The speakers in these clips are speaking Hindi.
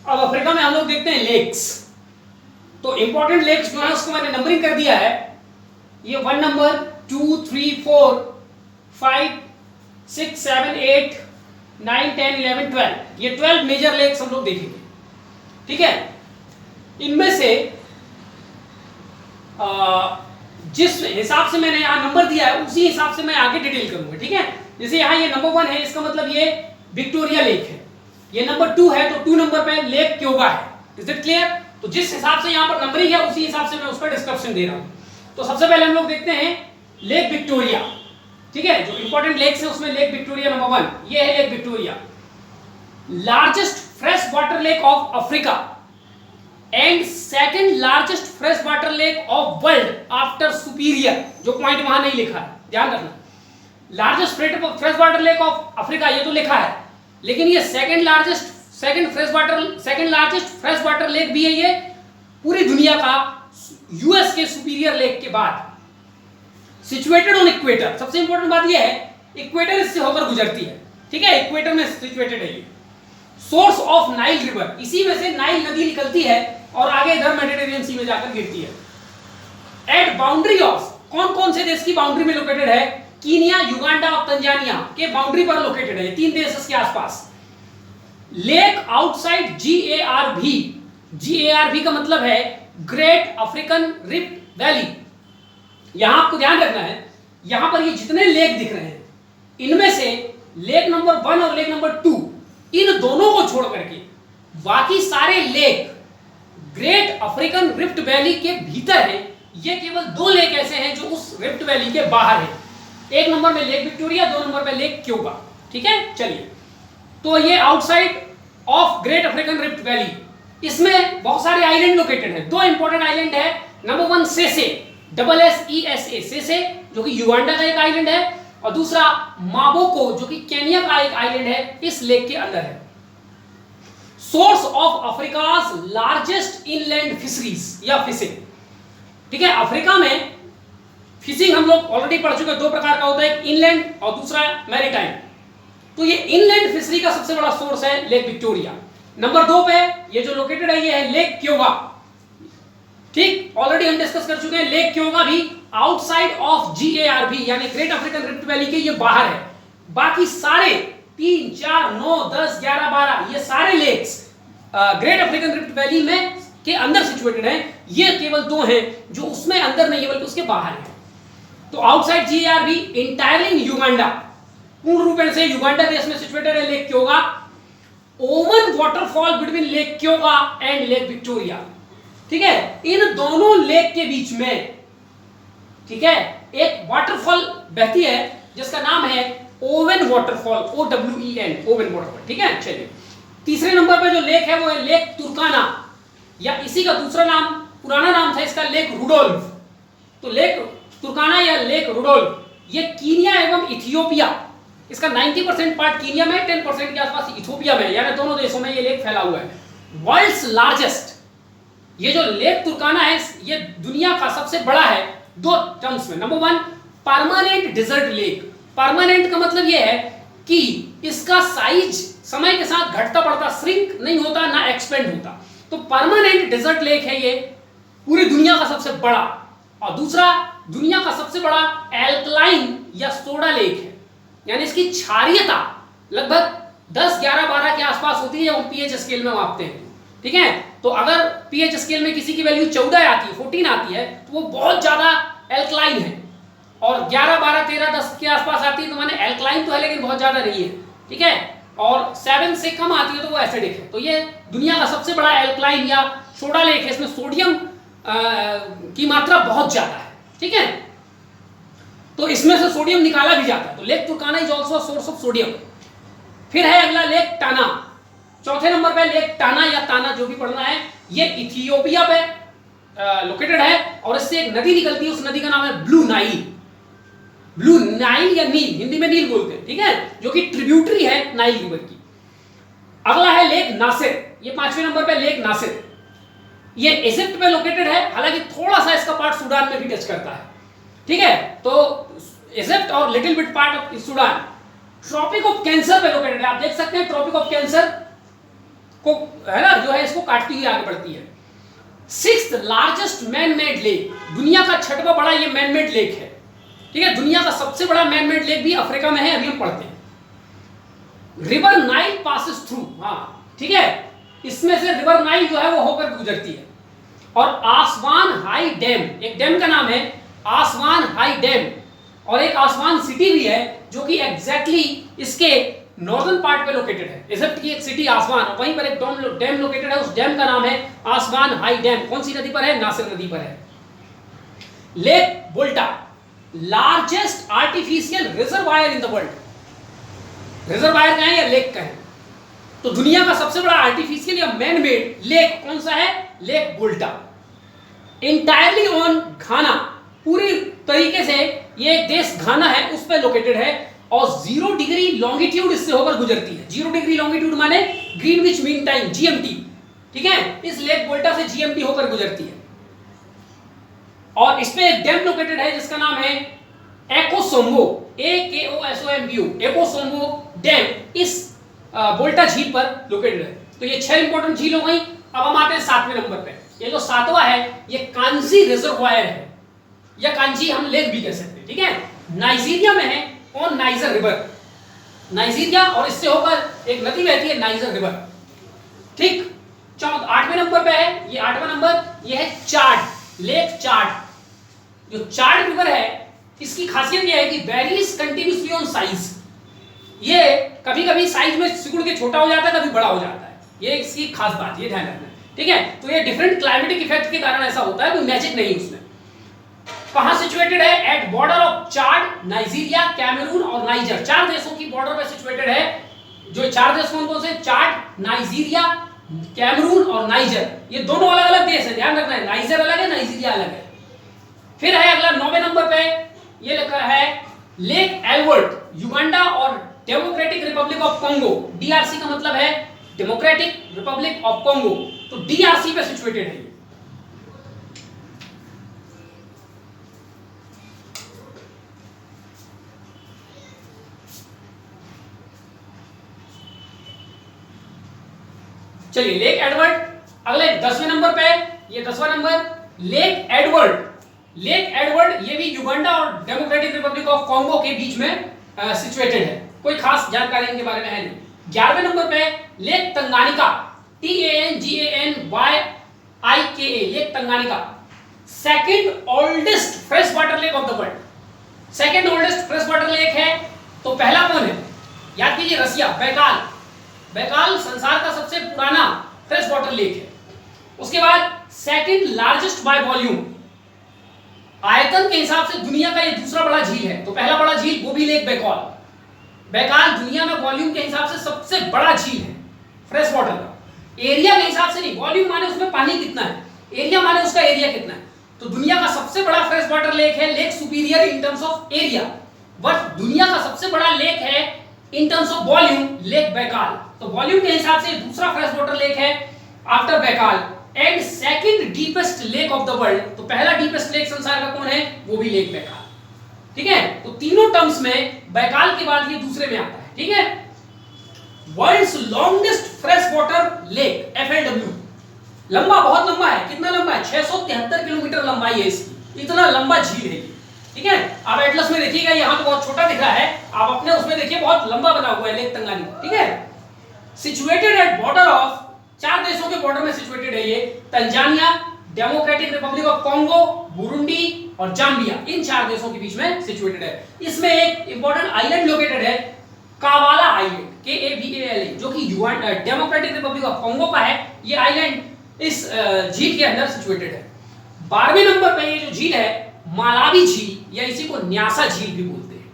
अब अफ्रीका में हम लोग देखते हैं लेक्स। तो इंपॉर्टेंट लेक्स जो है उसको मैंने नंबरिंग कर दिया है। ये 1 नंबर 2 3 4 5 6 7 8 9 10 11 12 ये 12 मेजर लेक्स हम लोग देखेंगे। ठीक है, इनमें से जिस हिसाब से मैंने यहां नंबर दिया है उसी हिसाब से मैं आगे डिटेल करूंगा। ठीक है, जैसे यहां ये नंबर 1 है, इसका मतलब ये विक्टोरिया लेक है। ये नंबर 2 है तो 2 नंबर पे लेक क्योगा है। Is it clear? तो जिस हिसाब से यहां पर नंबरिंग है उसी हिसाब से मैं उसका डिस्क्रिप्शन दे रहा हूं। तो सबसे पहले हम लोग देखते हैं लेक विक्टोरिया। ठीक है, जो इंपॉर्टेंट लेक्स है उसमें लेक विक्टोरिया नंबर 1, ये है lake Victoria, largest fresh water lake of Africa and second largest fresh water lake of world after superior. जो पॉइंट वहां नहीं लिखा है, ध्यान रखना। Largest fresh water lake of Africa ये तो लिखा है, लेकिन ये second largest fresh water lake भी है ये पूरी दुनिया का, यूएस के सुपीरियर लेक के बाद। सिचुएटेड ऑन इक्वेटर, सबसे इंपॉर्टेंट बात ये है इक्वेटर इससे होकर गुजरती है। ठीक है, इक्वेटर में सिचुएटेड है ये। सोर्स ऑफ नाइल रिवर, इसी में से नाइल नदी निकलती है और आगे इधर मेडिटेरियन सी में जाकर गिरती है। एट बाउंड्री ऑफ, कौन कौन से देश की बाउंड्री में लोकेटेड है? कीनिया, युगांडा और तंजानिया के बाउंड्री पर लोकेटेड है, 3 देश इसके आसपास। लेक आउटसाइड GARV, GARV का मतलब है ग्रेट अफ्रीकन रिफ्ट वैली। यहां आपको ध्यान रखना है, यहां पर ये जितने लेक दिख रहे हैं इनमें से लेक नंबर 1 और लेक नंबर 2, इन दोनों को छोड़ करके बाकी सारे lake great African rift valley के भीतर है। ये केवल 2 लेक ऐसे हैं जो उस रिफ्ट वैली के बाहर है। 1 नंबर में लेक विक्टोरिया, 2 नंबर में लेक क्योगा। ठीक है, चलिए, तो ये outside of great African rift valley, इसमें बहुत सारे आइलैंड लोकेटेड हैं। 2 इंपॉर्टेंट आइलैंड है। नंबर 1 सेसे, SSESA, सेसे जो कि युगांडा का एक आइलैंड है, और दूसरा माबोको जो कि केनिया का एक आइलैंड है, इस लेक के अंदर है। Source of Africa's largest inland fisheries या फिशिंग। ठीक है, अफ्रीका में फिशिंग हम लोग ऑलरेडी पढ़ चुके हैं, 2 प्रकार का होता है, एक इनलैंड और दूसरा मैरीटाइम। तो ये इनलैंड फिशरी का सबसे बड़ा सोर्स है लेक विक्टोरिया। नंबर 2 पे ये जो लोकेटेड है ये है लेक क्योगा। ठीक, ऑलरेडी हम डिस्कस कर चुके हैं, लेक क्योगा भी आउटसाइड ऑफ GARV यानी ग्रेट अफ्रीकन रिफ्ट वैली के ये बाहर है। बाकी सारे 3 4 9 10 11 12 ये सारे lakes great African rift valley में के अंदर सिचुएटेड हैं। ये केवल 2 हैं जो उसमें अंदर नहीं है बल्कि उसके बाहर है। तो आउटसाइड GARV इंटायरली इन युगांडा, पूर्ण रूप से युगांडा देश में सिचुएटेड है lake क्योगा। Oven waterfall between lake क्योगा and lake Victoria. ठीक है, इन दोनों लेक के बीच में, ठीक है, एक वाटरफॉल बहती है जिसका नाम है oven waterfall, OWEN, oven waterfall. ठीक है, चलिए, तीसरे नंबर पे जो लेक है वो है लेक तुर्काना, या इसी का दूसरा नाम, पुराना नाम था इसका लेक रुडोल्फ। तो लेक तुर्काना या लेक रुडोल्फ ये कीनिया एवं इथियोपिया, इसका 90% पार्ट कीनिया में, 10% के आसपास इथियोपिया में, यानी दोनों देशों में ये लेक फैला हुआ है। वर्ल्ड्स लार्जेस्ट, ये जो लेक तुर्काना है ये दुनिया का सबसे बड़ा है 2 टर्म्स में। Number 1 permanent desert lake. Permanent का मतलब ये है कि इसका साइज समय के साथ घटता बढ़ता, श्रिंक नहीं होता ना एक्सपेंड होता। तो परमानेंट डेजर्ट लेक है ये, पूरी दुनिया का सबसे बड़ा। और दूसरा दुनिया का सबसे बड़ा एल्कलाइन या सोडा लेक है, यानी इसकी क्षारीयता लगभग 10 11 12 के आसपास होती है, हम pH स्केल में मापते हैं। ठीक है, तो अगर pH स्केल में किसी की वैल्यू 14 आती है, 14 आती है तो वो बहुत ज्यादा एल्कलाइन है, और 11 12 13 10 के आसपास आती है तो माने एल्कलाइन तो है लेकिन बहुत ज्यादा नहीं है। ठीक है, और 7 से कम आती है तो वो एसिडिक है। तो ये दुनिया का सबसे बड़ा एल्कलाइन या सोडा लेक है, इसमें सोडियम की मात्रा बहुत ज्यादा है। ठीक है, तो इसमें से सोडियम निकाला भी जाता है। तो lake तुर्काना is also source of sodium. फिर है अगला लेक टाना, चौथे नंबर पे लेक टाना या ताना जो भी पढ़ना है, ये इथियोपिया पे लोकेटेड है, और इससे एक नदी निकलती है, उस नदी का नाम है ब्लू नाइल। ब्लू नाइल या नील, हिंदी में नील बोलते हैं। ठीक है, जो कि ट्रिब्यूटरी है नाइल रिवर की। अगला है लेक नासिर, ये 5वें नंबर पे लेक नासिर, ये इजिप्ट में लोकेटेड है, हालांकि थोड़ा सा इसका पार्ट सूडान में भी टच करता है। ठीक है, तो इजिप्ट और little bit part of Sudan. Tropic of cancer पे लोकेटेड है, आप देख सकते हैं ट्रॉपिक ऑफ कैंसर को है ना जो है इसको काटती हुई आगे बढ़ती है। Sixth largest man made lake, दुनिया का छठवां बड़ा ये मैन मेड लेक है। ठीक है, दुनिया का सबसे बड़ा मैन मेड लेक भी अफ्रीका में है, अभी हम पढ़ते हैं। रिवर नाइल पासेस थ्रू, हाँ ठीक है, इसमें से रिवर नाइल जो है वो होकर गुजरती है। और आसवान हाई डैम, एक डैम का नाम है आसवान हाई डैम, और एक आसवान सिटी भी है जो कि एग्जैक्टली इसके नॉर्दर्न पार्ट पे लोकेटेड है। इजिप्ट की एक सिटी आसवान, और वहीं पर एक डैम लोकेटेड है, उस डैम का नाम है आसवान हाई डैम। कौन सी नदी पर है? नासिर नदी पर है। Lake Volta, largest artificial reservoir in the world. Reservoir का है या लेक का है? तो दुनिया का सबसे बड़ा आर्टिफिशियल या मैन मेड लेक कौन सा है? लेक वोल्टा। इंटायरली ऑन घाना, पूरी तरीके से ये देश घाना है उस पर लोकेटेड है, और 0 डिग्री लॉन्गिट्यूड इससे होकर गुजरती है। 0 डिग्री लॉन्गिट्यूड माने ग्रीनविच मीन टाइम, जीएमटी। ठीक है, इस लेक वोल्टा से जीएमटी होकर गुजरती है। और इस पे एक डैम लोकेटेड है जिसका नाम है एकोसोम्बो, AKOSOMBO, एकोसोम्बो डैम इस वोल्टा झील पर लोकेटेड है। तो ये 6 इंपॉर्टेंट झील हो गई। अब हम आते हैं 7वें नंबर पे। ये जो 7वां है ये कांजी रिजर्वायर है, या कांजी हम लेक भी कह सकते हैं। ठीक है, नाइजीरिया में है, ऑन नाइजर रिवर, नाइजीरिया, और इससे होकर एक नदी बहती है नाइजर रिवर। ठीक, 8वें नंबर पे है, ये 8वां नंबर, ये है चाड, लेक चाड। जो चाड रिवर है इसकी खासियत यह है कि वेरीज कंटिन्यूअसली ऑन साइज, ये कभी कभी साइज में सिकुड़ के छोटा हो जाता है, कभी बड़ा हो जाता है, ये इसकी खास बात, ये ध्यान रखना। ठीक है, तो ये डिफरेंट क्लाइमेटिक इफेक्ट के कारण ऐसा होता है, कोई मैजिक नहीं उसमें। कहां सिचुएटेड है? At border of Chad, Nigeria, Cameroon और नाइजर, 4 देशों की बॉर्डर पे सिचुएटेड है। जो 4 देश कौन कौन से? चाड, नाइजीरिया, कैमरून और नाइजर। ये दोनों अलग अलग देश है, ध्यान रखना है, नाइजर अलग है, नाइजीरिया अलग है। फिर है अगला 9वें नंबर पे, ये लिखा है लेक एल्बर्ट, युगांडा और democratic republic of Congo. DRC का मतलब है डेमोक्रेटिक रिपब्लिक ऑफ कॉन्गो, तो डीआरसी पे सिचुएटेड है। चलिए लेक एडवर्ड, अगले 10वें नंबर पे, ये 10वां नंबर लेक एडवर्ड। लेक एडवर्ड ये भी युगांडा और डेमोक्रेटिक रिपब्लिक ऑफ कॉन्गो के बीच में सिचुएटेड है, कोई खास जानकारी इनके बारे में है नहीं। 11वें नंबर पे lake Tanganyika, TANGANYIKA, lake Tanganyika, second oldest fresh water lake of the world. Second oldest fresh water lake है, तो पहला कौन है? याद कीजिए, रसिया, बैकाल। बैकाल संसार का सबसे पुराना फ्रेश वाटर लेक है। उसके बाद सेकंड लार्जेस्ट बाय वॉल्यूम, आयतन के हिसाब से दुनिया का ये दूसरा बड़ा झील है। तो पहला बड़ा झील वो भी लेक बैकाल। बैकाल दुनिया में वॉल्यूम के हिसाब से सबसे बड़ा झील है फ्रेश वाटर का। एरिया के हिसाब से नहीं, वॉल्यूम माने उसमें पानी कितना है, एरिया माने उसका एरिया कितना है। तो दुनिया का सबसे बड़ा फ्रेश वाटर लेक है lake superior in terms of area, but दुनिया का सबसे बड़ा लेक है in terms of volume lake Baikal. तो वॉल्यूम के हिसाब से दूसरा फ्रेश वाटर लेक है after Baikal, and second deepest lake of the world. तो पहला डीपेस्ट लेक संसार का कौन है? वो भी लेक बैकाल। ठीक है, तो तीनों टर्म्स में बैकाल के बाद ये दूसरे में आता है। ठीक है, world's longest fresh water lake FLW, लंबा, बहुत लंबा है। कितना लंबा है? 673 किलोमीटर लंबाई है इसकी, इतना लंबा झील है। ठीक है, आप एटलस में देखिएगा, यहाँ तो बहुत छोटा दिख रहा है, आप अपने उसमें देखिए बहुत लंबा बना हुआ है लेक तंगानिका। ठीक है, सिचुएटेड एट बॉर्डर ऑफ, 4 देशों के बॉर्डर में सिचुएटेड है ये, Tanzania, democratic republic of Congo, Burundi और जाम्बिया, इन 4 देशों के बीच में सिचुएटेड है। इसमें एक इंपॉर्टेंट आइलैंड लोकेटेड है, कावाला आइलैंड, KAVALA, जो कि डेमोक्रेटिक रिपब्लिक ऑफ कॉन्गो का है। ये आइलैंड इस झील के अंदर सिचुएटेड है। 12वें नंबर पे ये जो झील है मालावी झील, या इसी को न्यासा झील भी बोलते हैं।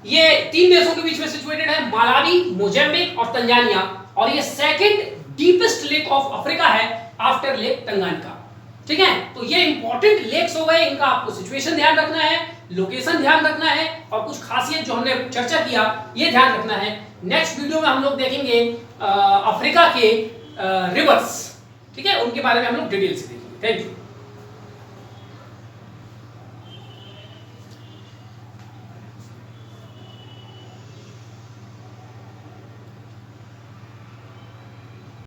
ये 3 देशों के बीच में सिचुएटेड है, मालावी, मोजाम्बिक और तंजानिया, और ये second deepest lake of Africa है आफ्टर लेक तंगानिका। ठीक है, तो ये इंपॉर्टेंट लेक्स हो गए, इनका आपको सिचुएशन ध्यान रखना है, लोकेशन ध्यान रखना है, और कुछ खासियत जो हमने चर्चा किया ये ध्यान रखना है। नेक्स्ट वीडियो में हम लोग देखेंगे अफ्रीका के रिवर्स, ठीक है, उनके बारे में हम लोग डिटेल से देखेंगे। Thank you.